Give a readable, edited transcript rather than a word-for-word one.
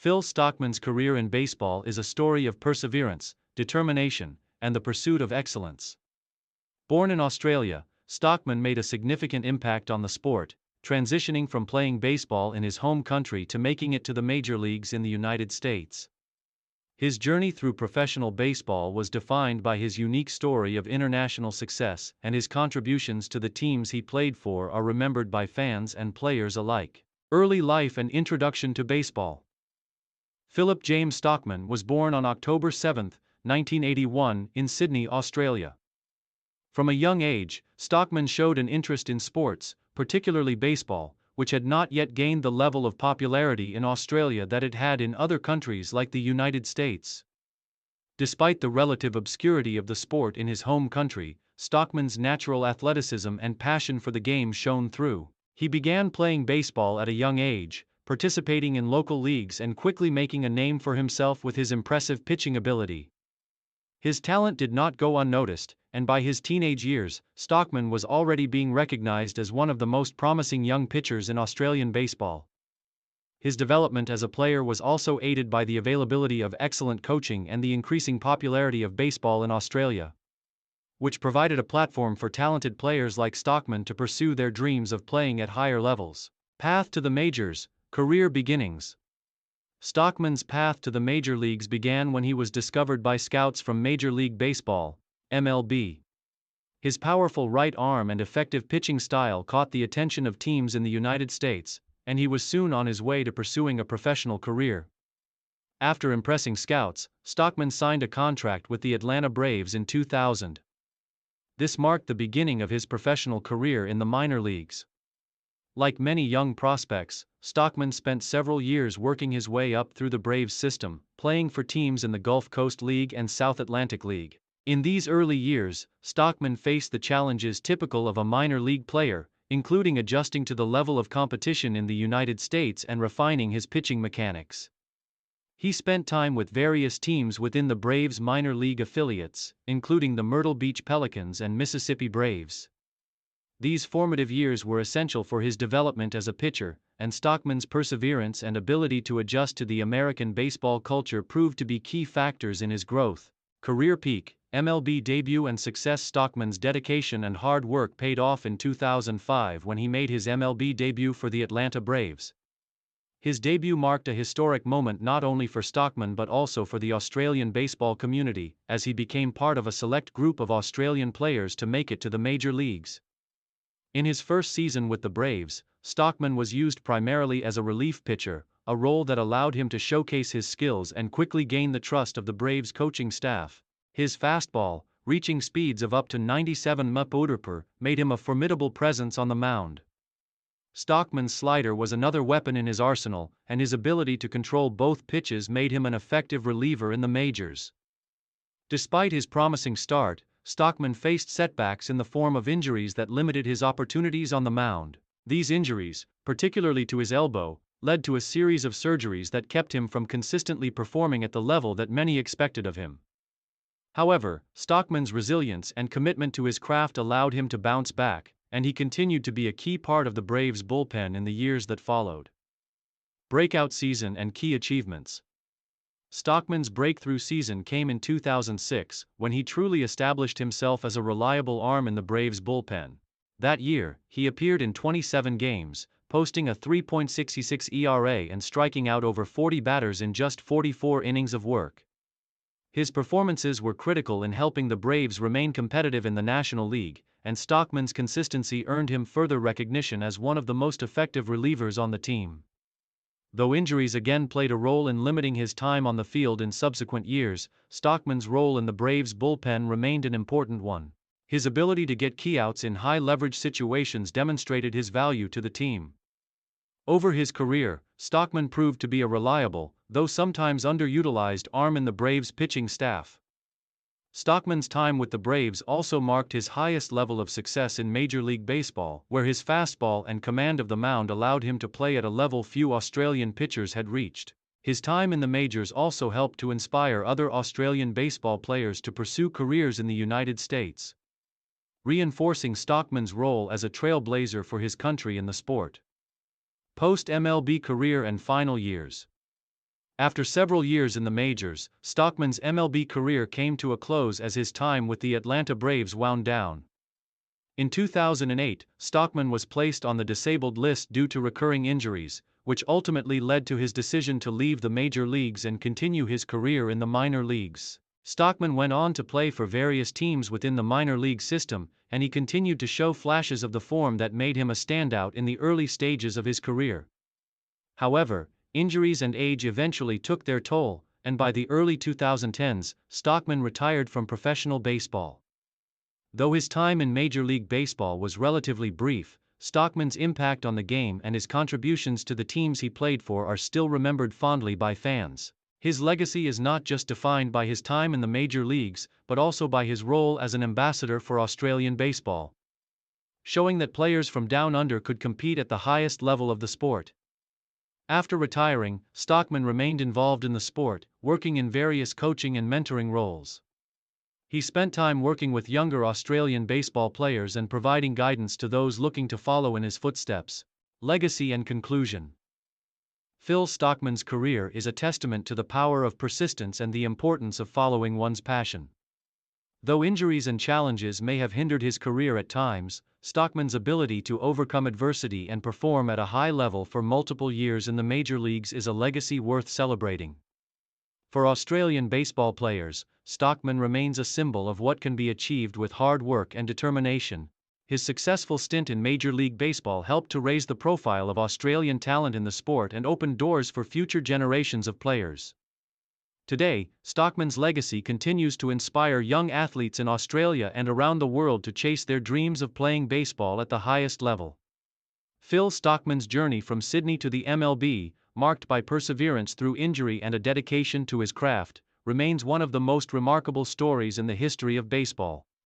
Phil Stockman's career in baseball is a story of perseverance, determination, and the pursuit of excellence. Born in Australia, Stockman made a significant impact on the sport, transitioning from playing baseball in his home country to making it to the major leagues in the United States. His journey through professional baseball was defined by his unique story of international success, and his contributions to the teams he played for are remembered by fans and players alike. Early life and introduction to baseball. Philip James Stockman was born on October 7, 1981, in Sydney, Australia. From a young age, Stockman showed an interest in sports, particularly baseball, which had not yet gained the level of popularity in Australia that it had in other countries like the United States. Despite the relative obscurity of the sport in his home country, Stockman's natural athleticism and passion for the game shone through. He began playing baseball at a young age, participating in local leagues and quickly making a name for himself with his impressive pitching ability. His talent did not go unnoticed, and by his teenage years, Stockman was already being recognized as one of the most promising young pitchers in Australian baseball. His development as a player was also aided by the availability of excellent coaching and the increasing popularity of baseball in Australia, which provided a platform for talented players like Stockman to pursue their dreams of playing at higher levels. Path to the majors, career beginnings. Stockman's path to the major leagues began when he was discovered by scouts from Major League Baseball, MLB. His powerful right arm and effective pitching style caught the attention of teams in the United States, and he was soon on his way to pursuing a professional career. After impressing scouts, Stockman signed a contract with the Atlanta Braves in 2000. This marked the beginning of his professional career in the minor leagues. Like many young prospects, Stockman spent several years working his way up through the Braves system, playing for teams in the Gulf Coast League and South Atlantic League. In these early years, Stockman faced the challenges typical of a minor league player, including adjusting to the level of competition in the United States and refining his pitching mechanics. He spent time with various teams within the Braves' minor league affiliates, including the Myrtle Beach Pelicans and Mississippi Braves. These formative years were essential for his development as a pitcher, and Stockman's perseverance and ability to adjust to the American baseball culture proved to be key factors in his growth. Career peak, MLB debut and success. Stockman's dedication and hard work paid off in 2005 when he made his MLB debut for the Atlanta Braves. His debut marked a historic moment not only for Stockman but also for the Australian baseball community, as he became part of a select group of Australian players to make it to the major leagues. In his first season with the Braves, Stockman was used primarily as a relief pitcher, a role that allowed him to showcase his skills and quickly gain the trust of the Braves coaching staff. His fastball, reaching speeds of up to 97 mph, made him a formidable presence on the mound. Stockman's slider was another weapon in his arsenal, and his ability to control both pitches made him an effective reliever in the majors. Despite his promising start, Stockman faced setbacks in the form of injuries that limited his opportunities on the mound. These injuries, particularly to his elbow, led to a series of surgeries that kept him from consistently performing at the level that many expected of him. However, Stockman's resilience and commitment to his craft allowed him to bounce back, and he continued to be a key part of the Braves' bullpen in the years that followed. Breakout season and key achievements. Stockman's breakthrough season came in 2006, when he truly established himself as a reliable arm in the Braves' bullpen. That year, he appeared in 27 games, posting a 3.66 ERA and striking out over 40 batters in just 44 innings of work. His performances were critical in helping the Braves remain competitive in the National League, and Stockman's consistency earned him further recognition as one of the most effective relievers on the team. Though injuries again played a role in limiting his time on the field in subsequent years, Stockman's role in the Braves' bullpen remained an important one. His ability to get keyouts in high-leverage situations demonstrated his value to the team. Over his career, Stockman proved to be a reliable, though sometimes underutilized arm in the Braves' pitching staff. Stockman's time with the Braves also marked his highest level of success in Major League Baseball, where his fastball and command of the mound allowed him to play at a level few Australian pitchers had reached. His time in the majors also helped to inspire other Australian baseball players to pursue careers in the United States, reinforcing Stockman's role as a trailblazer for his country in the sport. Post-MLB career and final years. After several years in the majors, Stockman's MLB career came to a close as his time with the Atlanta Braves wound down. In 2008, Stockman was placed on the disabled list due to recurring injuries, which ultimately led to his decision to leave the major leagues and continue his career in the minor leagues. Stockman went on to play for various teams within the minor league system, and he continued to show flashes of the form that made him a standout in the early stages of his career. However, injuries and age eventually took their toll, and by the early 2010s, Stockman retired from professional baseball. Though his time in Major League Baseball was relatively brief, Stockman's impact on the game and his contributions to the teams he played for are still remembered fondly by fans. His legacy is not just defined by his time in the major leagues, but also by his role as an ambassador for Australian baseball, showing that players from down under could compete at the highest level of the sport. After retiring, Stockman remained involved in the sport, working in various coaching and mentoring roles. He spent time working with younger Australian baseball players and providing guidance to those looking to follow in his footsteps. Legacy and conclusion. Phil Stockman's career is a testament to the power of persistence and the importance of following one's passion. Though injuries and challenges may have hindered his career at times, Stockman's ability to overcome adversity and perform at a high level for multiple years in the major leagues is a legacy worth celebrating. For Australian baseball players, Stockman remains a symbol of what can be achieved with hard work and determination. His successful stint in Major League Baseball helped to raise the profile of Australian talent in the sport and opened doors for future generations of players. Today, Stockman's legacy continues to inspire young athletes in Australia and around the world to chase their dreams of playing baseball at the highest level. Phil Stockman's journey from Sydney to the MLB, marked by perseverance through injury and a dedication to his craft, remains one of the most remarkable stories in the history of baseball.